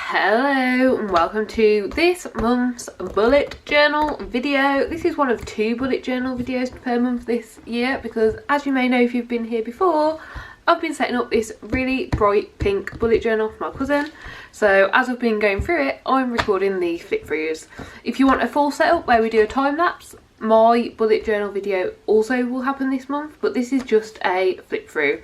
Hello and welcome to this month's bullet journal video. This is one of 2 bullet journal videos per month this year because, as you may know if you've been here before, I've been setting up this really bright pink bullet journal for my cousin. So as I've been going through it, I'm recording the flip throughs. If you want a full setup where we do a time lapse, my bullet journal video also will happen this month, but this is just a flip through.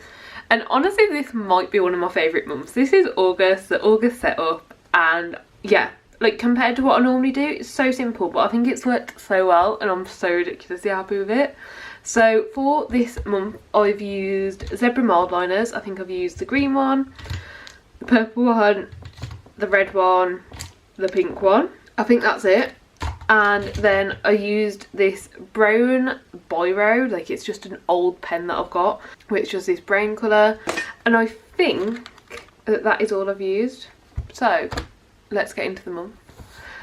And honestly, this might be one of my favourite months. This is August, the August setup, and yeah, like compared to what I normally do, it's so simple, but I think it's worked so well and I'm so ridiculously happy with it. So for this month, I've used zebra mild liners. I think I've used the green one, the purple one, the red one, the pink one. I think that's it. And then I used this brown biro, like it's just an old pen that I've got, which is this brown colour, and I think that is all I've used. So let's get into the month.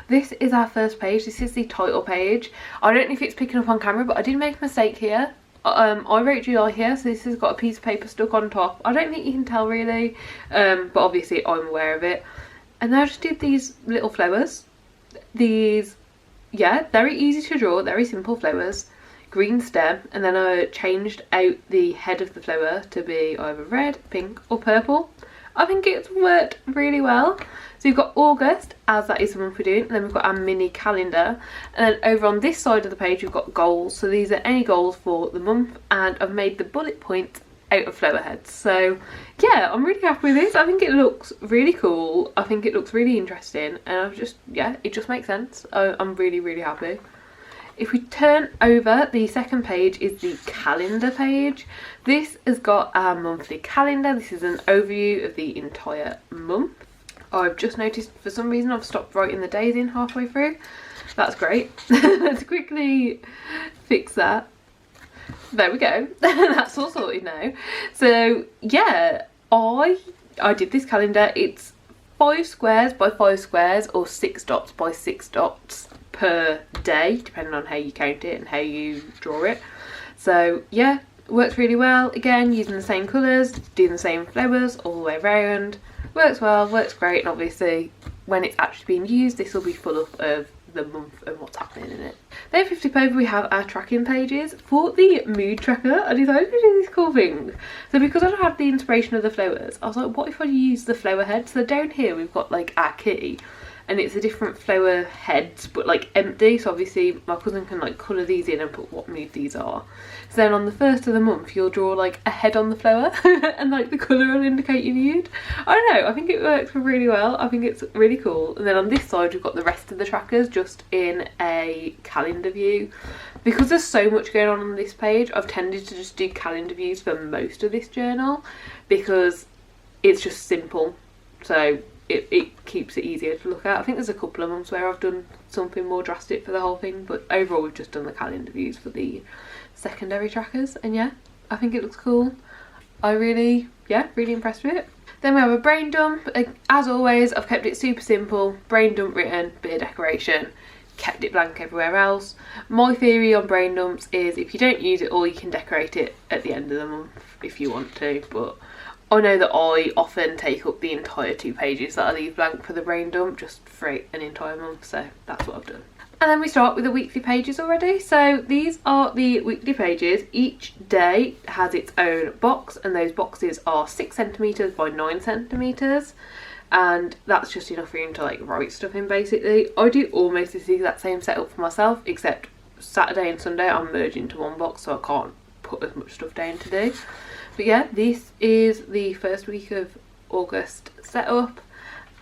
This is our first page. This is the title page. I don't know if it's picking up on camera, but I did make a mistake here. I wrote July here, so this has got a piece of paper stuck on top. I don't think you can tell really, but obviously I'm aware of it. And then I just did these little flowers. These, yeah, very easy to draw, very simple flowers. Green stem, and then I changed out the head of the flower to be either red, pink or purple. I think it's worked really well. So you've got August, as that is the month we're doing, and then we've got our mini calendar, and then over on this side of the page we've got goals. So these are any goals for the month, and I've made the bullet points out of flower heads. So yeah, I'm really happy with this. I think it looks really cool. I think it looks really interesting, and I've just, yeah, it just makes sense. I'm really happy. If we turn over, the second page is the calendar page. This has got our monthly calendar. This is an overview of the entire month. I've just noticed for some reason I've stopped writing the days in halfway through. That's great. Let's quickly fix that. There we go. That's all sorted now. So yeah, I did this calendar. It's 5 squares by 5 squares or 6 dots by 6 dots per day, depending on how you count it and how you draw it. So yeah, works really well. Again, using the same colours, doing the same flowers all the way around. Works well, works great, and obviously when it's actually being used, this will be full up of the month and what's happening in it. Then if we flip over, we have our tracking pages. For the mood tracker, I decided to do this cool thing. So because I had the inspiration of the flowers, I was like, what if I use the flower head? So down here we've got like our kitty, and it's a different flower heads but like empty, so obviously my cousin can like colour these in and put what mood these are. So then on the first of the month you'll draw like a head on the flower and like the colour will indicate your mood. I don't know, I think it works really well. I think it's really cool. And then on this side we've got the rest of the trackers just in a calendar view. Because there's so much going on this page, I've tended to just do calendar views for most of this journal because it's just simple, so it keeps it easier to look at. I think there's a couple of months where I've done something more drastic for the whole thing, but overall we've just done the calendar views for the secondary trackers, and yeah, I think it looks cool. Really impressed with it. Then we have a brain dump. As always, I've kept it super simple. Brain dump written, bit of decoration, kept it blank everywhere else. My theory on brain dumps is if you don't use it all, you can decorate it at the end of the month if you want to, but I know that I often take up the entire 2 pages that I leave blank for the brain dump just for an entire month, so that's what I've done. And then we start with the weekly pages already. So these are the weekly pages. Each day has its own box, and those boxes are 6 centimetres by 9 centimetres, and that's just enough room to like write stuff in basically. I do almost the exact same setup for myself, except Saturday and Sunday I'm merged into one box, so I can't put as much stuff down to do. But yeah, this is the first week of August setup,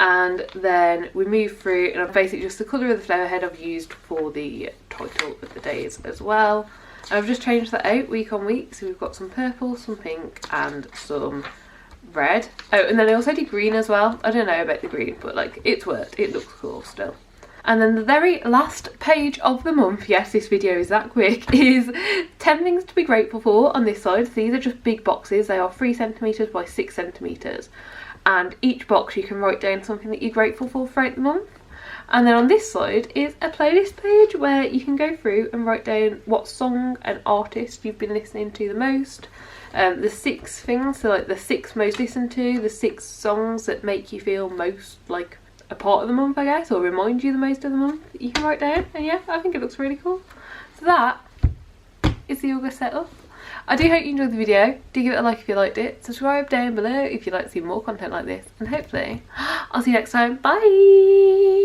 and then we move through, and I've basically just the colour of the flower head I've used for the title of the days as well. And I've just changed that out week on week, so we've got some purple, some pink and some red. Oh, and then I also did green as well. I don't know about the green, but like it's worked, it looks cool still. And then the very last page of the month, yes, this video is that quick, is 10 things to be grateful for on this side. So these are just big boxes. They are 3 centimetres by 6 centimetres. And each box you can write down something that you're grateful for throughout the month. And then on this side is a playlist page where you can go through and write down what song and artist you've been listening to the most. The 6 things, so like the 6 most listened to, the 6 songs that make you feel most like a part of the month, I guess, or remind you the most of the month, you can write down. And yeah, I think it looks really cool. So that is the August setup. I do hope you enjoyed the video. Do give it a like if you liked it. Subscribe down below if you'd like to see more content like this. And hopefully I'll see you next time. Bye!